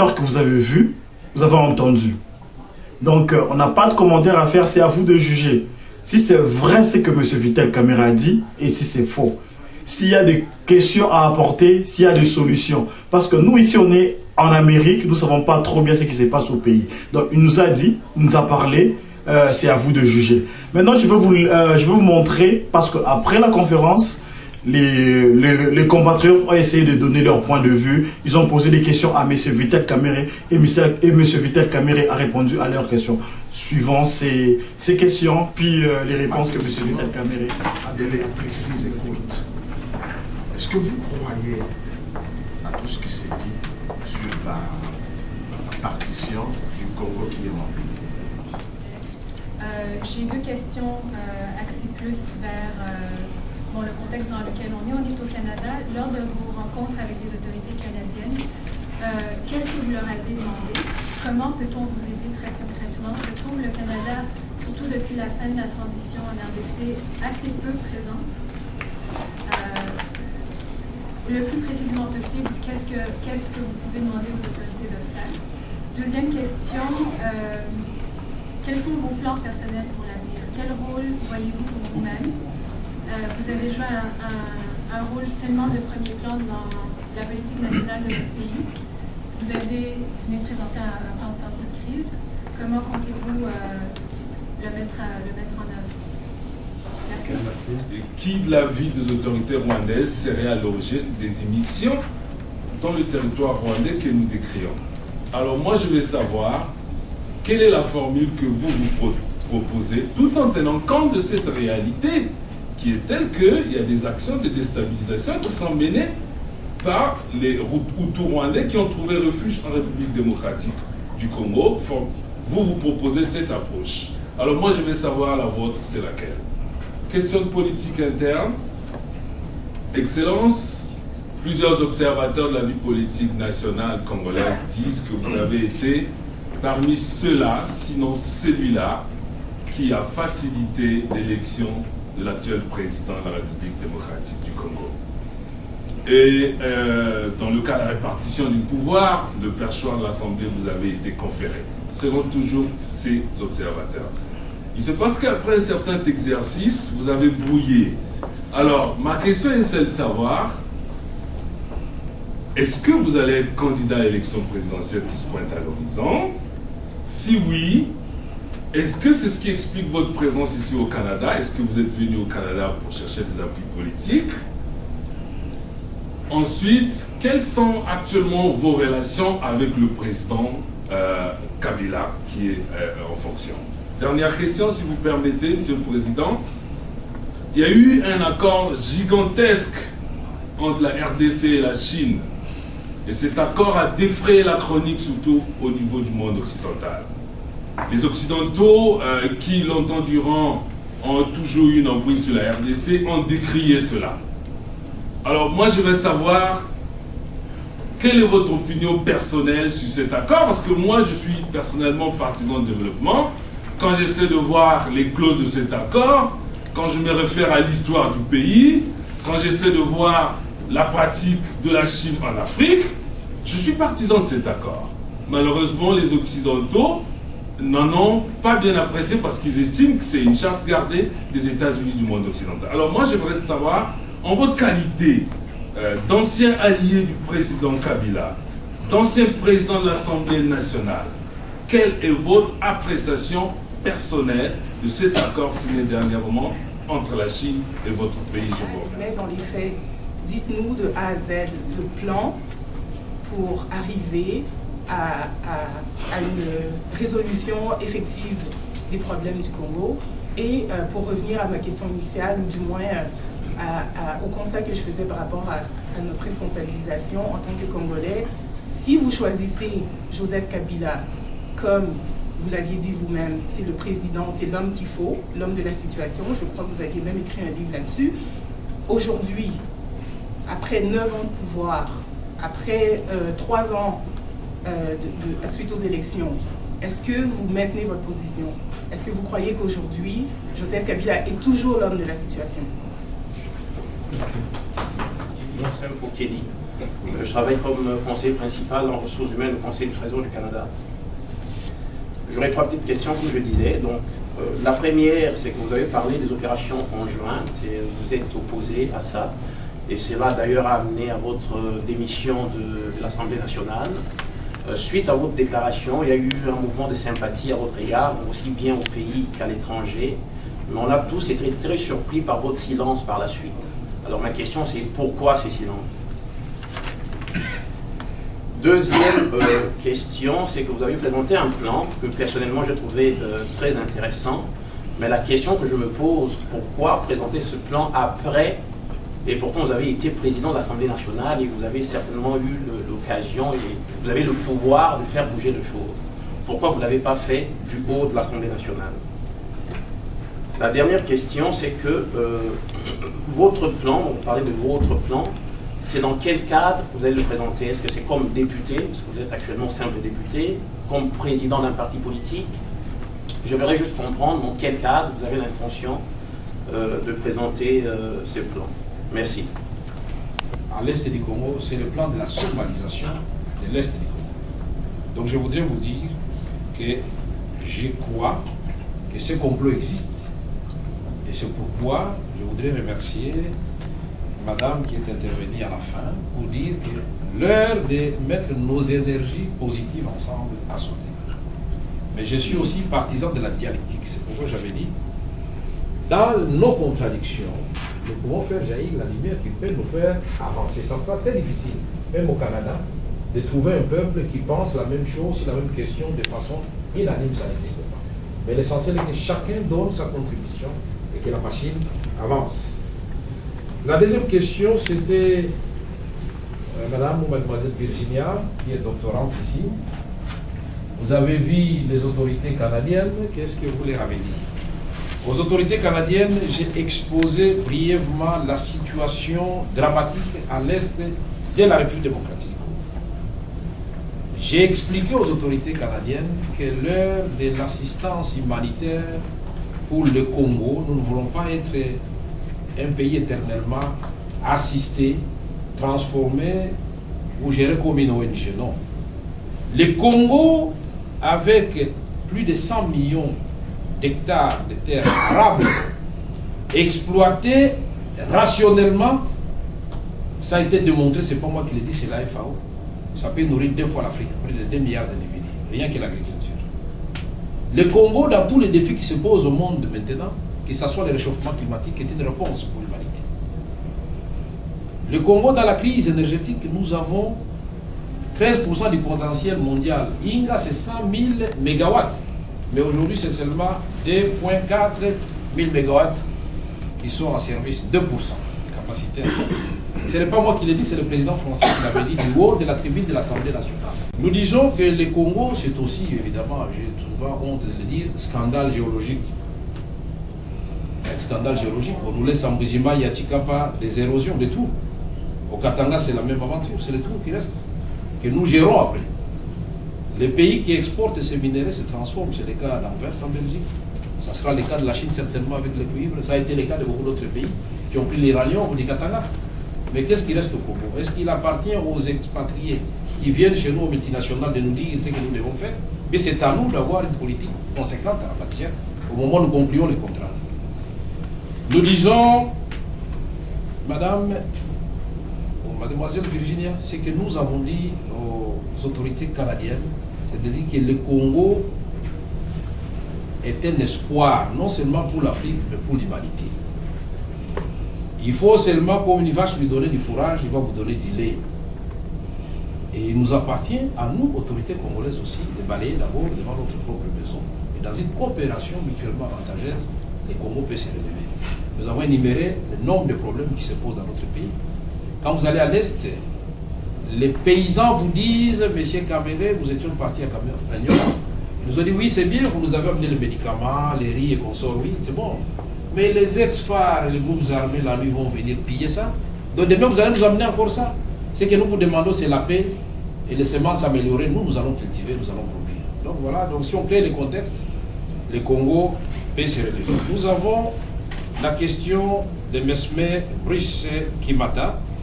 que vous avez vu, vous avez entendu. Donc, on n'a pas de commentaire à faire, c'est à vous de juger. Si c'est vrai ce que M. Vital Kamerhe a dit, et si c'est faux. S'il y a des questions à apporter, s'il y a des solutions. Parce que nous, ici, on est en Amérique, nous ne savons pas trop bien ce qui se passe au pays. Donc, il nous a dit, il nous a parlé, c'est à vous de juger. Maintenant, je vais vous montrer, parce qu'après la conférence, les compatriotes ont essayé de donner leur point de vue. Ils ont posé des questions à M. Vital Kamerhe et M. Vital Kamerhe a répondu à leurs questions. Suivant ces questions, puis les réponses que M. Vital Kamerhe a données. Est-ce que vous croyez à tout ce qui s'est dit sur la partition du Congo qui est remplie? J'ai deux questions axées plus vers le contexte dans lequel on est. On est au Canada. Lors de vos rencontres avec les autorités canadiennes, qu'est-ce que vous leur avez demandé? Comment peut-on vous aider très concrètement? Je trouve le Canada, surtout depuis la fin de la transition en RDC, assez peu présent. Le plus précisément possible, qu'est-ce que vous pouvez demander aux autorités de faire? Deuxième question, quels sont vos plans personnels pour l'avenir? Quel rôle voyez-vous pour vous-même? Vous avez joué un rôle tellement de premier plan dans la politique nationale de votre pays. Vous venez présenter un plan de sortie de crise. Comment comptez-vous le mettre en œuvre? Et qui, de l'avis des autorités rwandaises, serait à l'origine des émissions dans le territoire rwandais que nous décrions? Alors moi, je vais savoir quelle est la formule que vous proposez, tout en tenant compte de cette réalité qui est telle qu'il y a des actions de déstabilisation qui sont menées par les Hutus rwandais qui ont trouvé refuge en République démocratique du Congo. Vous proposez cette approche. Alors moi, je vais savoir la vôtre, c'est laquelle? Question de politique interne. Excellence, plusieurs observateurs de la vie politique nationale congolaise disent que vous avez été parmi ceux-là, sinon celui-là, qui a facilité l'élection de l'actuel président de la République démocratique du Congo. Et dans le cas de la répartition du pouvoir, le perchoir de l'Assemblée vous avait été conféré, selon toujours ces observateurs. Il se passe qu'après un certain exercice, vous avez brouillé. Alors, ma question est celle de savoir, est-ce que vous allez être candidat à l'élection présidentielle qui se pointe à l'horizon? Si oui, est-ce que c'est ce qui explique votre présence ici au Canada? Est-ce que vous êtes venu au Canada pour chercher des appuis politiques? Ensuite, quelles sont actuellement vos relations avec le président Kabila qui est en fonction? Dernière question, si vous permettez, Monsieur le Président. Il y a eu un accord gigantesque entre la RDC et la Chine. Et cet accord a défrayé la chronique, surtout au niveau du monde occidental. Les Occidentaux, qui longtemps durant ont toujours eu une emprise sur la RDC, ont décrié cela. Alors moi, je vais savoir quelle est votre opinion personnelle sur cet accord, parce que moi, je suis personnellement partisan de développement. Quand j'essaie de voir les clauses de cet accord, quand je me réfère à l'histoire du pays, quand j'essaie de voir la pratique de la Chine en Afrique, je suis partisan de cet accord. Malheureusement, les Occidentaux n'en ont pas bien apprécié parce qu'ils estiment que c'est une chasse gardée des États-Unis du monde occidental. Alors moi, j'aimerais savoir, en votre qualité d'ancien allié du président Kabila, d'ancien président de l'Assemblée nationale, quelle est votre appréciation personnelle de cet accord signé dernièrement entre la Chine et votre pays? Je vous remercie. Mais dans les faits, dites-nous de A à Z le plan pour arriver à une résolution effective des problèmes du Congo. Et pour revenir à ma question initiale, ou du moins au constat que je faisais par rapport à notre responsabilisation en tant que Congolais, si vous choisissez Joseph Kabila comme vous l'aviez dit vous-même, c'est le président, c'est l'homme qu'il faut, l'homme de la situation. Je crois que vous aviez même écrit un livre là-dessus. Aujourd'hui, après 9 ans de pouvoir, après 3 ans suite aux élections, est-ce que vous maintenez votre position? Est-ce que vous croyez qu'aujourd'hui, Joseph Kabila est toujours l'homme de la situation? Mon frère Okeli. Je travaille comme conseiller principal en ressources humaines au Conseil du Trésor du Canada. J'aurais 3 petites questions, comme je disais. Donc, la première, c'est que vous avez parlé des opérations conjointes et vous êtes opposé à ça. Et cela d'ailleurs a amené à votre démission de l'Assemblée nationale. Suite à votre déclaration, il y a eu un mouvement de sympathie à votre égard, aussi bien au pays qu'à l'étranger. Mais on a tous été très surpris par votre silence par la suite. Alors ma question, c'est pourquoi ce silence? Deuxième question, c'est que vous avez présenté un plan que personnellement j'ai trouvé très intéressant. Mais la question que je me pose, pourquoi présenter ce plan après? Et pourtant vous avez été président de l'Assemblée nationale et vous avez certainement eu l'occasion et vous avez le pouvoir de faire bouger les choses. Pourquoi vous ne l'avez pas fait du haut de l'Assemblée nationale? La dernière question, c'est que votre plan, on parlait de votre plan, c'est dans quel cadre vous allez le présenter? Est-ce que c'est comme député, parce que vous êtes actuellement simple député, comme président d'un parti politique? Je voudrais juste comprendre dans quel cadre vous avez l'intention de présenter ce plan. Merci. À l'est du Congo, c'est le plan de la somalisation de l'est du Congo. Donc je voudrais vous dire que je crois que ce complot existe. Et c'est pourquoi je voudrais remercier Madame qui est intervenue à la fin pour dire que l'heure de mettre nos énergies positives ensemble a sonné. Mais je suis aussi partisan de la dialectique. C'est pourquoi j'avais dit, dans nos contradictions, nous pouvons faire jaillir la lumière qui peut nous faire avancer. Ça sera très difficile, même au Canada, de trouver un peuple qui pense la même chose sur la même question de façon unanime, ça n'existe pas. Mais l'essentiel est que chacun donne sa contribution et que la machine avance. La deuxième question, c'était Madame ou Mademoiselle Virginia, qui est doctorante ici. Vous avez vu les autorités canadiennes, qu'est-ce que vous leur avez dit? Aux autorités canadiennes, j'ai exposé brièvement la situation dramatique à l'est de la République démocratique. J'ai expliqué aux autorités canadiennes que l'heure de l'assistance humanitaire pour le Congo, nous ne voulons pas être un pays éternellement assisté, transformé ou géré comme une ONG. Non. Le Congo, avec plus de 100 millions d'hectares de terres arables exploitées rationnellement, ça a été démontré, c'est pas moi qui l'ai dit, c'est la FAO. Ça peut nourrir 2 fois l'Afrique, près de 2 milliards d'individus, rien que l'agriculture. Le Congo, dans tous les défis qui se posent au monde maintenant, que ce soit le réchauffement climatique, est une réponse pour l'humanité. Le Congo, dans la crise énergétique, nous avons 13% du potentiel mondial. Inga, c'est 100 000 mégawatts. Mais aujourd'hui, c'est seulement 2,4 000 mégawatts qui sont en service, 2% de capacité. Ce n'est pas moi qui l'ai dit, c'est le président français qui l'avait dit du haut de la tribune de l'Assemblée nationale. Nous disons que le Congo, c'est aussi, évidemment, j'ai souvent honte de le dire, scandale géologique. Un scandale géologique. On nous laisse en Buzima, Yatikapa, des érosions, de tout. Au Katanga, c'est la même aventure, c'est le tout qui reste, que nous gérons après. Les pays qui exportent ces minéraux se transforment. C'est le cas d'Anvers en Belgique. Ça sera le cas de la Chine certainement avec le cuivre. Ça a été le cas de beaucoup d'autres pays qui ont pris l'Iranium ou du Katanga. Mais qu'est-ce qui reste au Congo? Est-ce qu'il appartient aux expatriés qui viennent chez nous aux multinationales de nous dire ce que nous devons faire? Mais c'est à nous d'avoir une politique conséquente à la matière au moment où nous concluons les contrats. Nous disons, Madame ou Mademoiselle Virginia, ce que nous avons dit aux autorités canadiennes, c'est de dire que le Congo est un espoir, non seulement pour l'Afrique, mais pour l'humanité. Il faut seulement, comme une vache lui donner du fourrage, il va vous donner du lait. Et il nous appartient, à nous, autorités congolaises aussi, de balayer d'abord devant notre propre maison. Et dans une coopération mutuellement avantageuse, le Congo peut se relever. Nous avons énuméré le nombre de problèmes qui se posent dans notre pays. Quand vous allez à l'Est, les paysans vous disent, Monsieur Kamere, nous étions partis à Cameroun. Ils nous ont dit, oui, c'est bien, vous nous avez amené les médicaments, les riz et consorts, oui, c'est bon. Mais les ex-phares et les groupes armés, là, lui, vont venir piller ça. Donc demain, vous allez nous amener encore ça. Ce que nous vous demandons, c'est la paix et les semences améliorées. Nous allons cultiver, nous allons produire. Donc voilà, donc si on crée les contextes, le Congo peut se relever. Nous avons la question de Mesme Brice Kimata.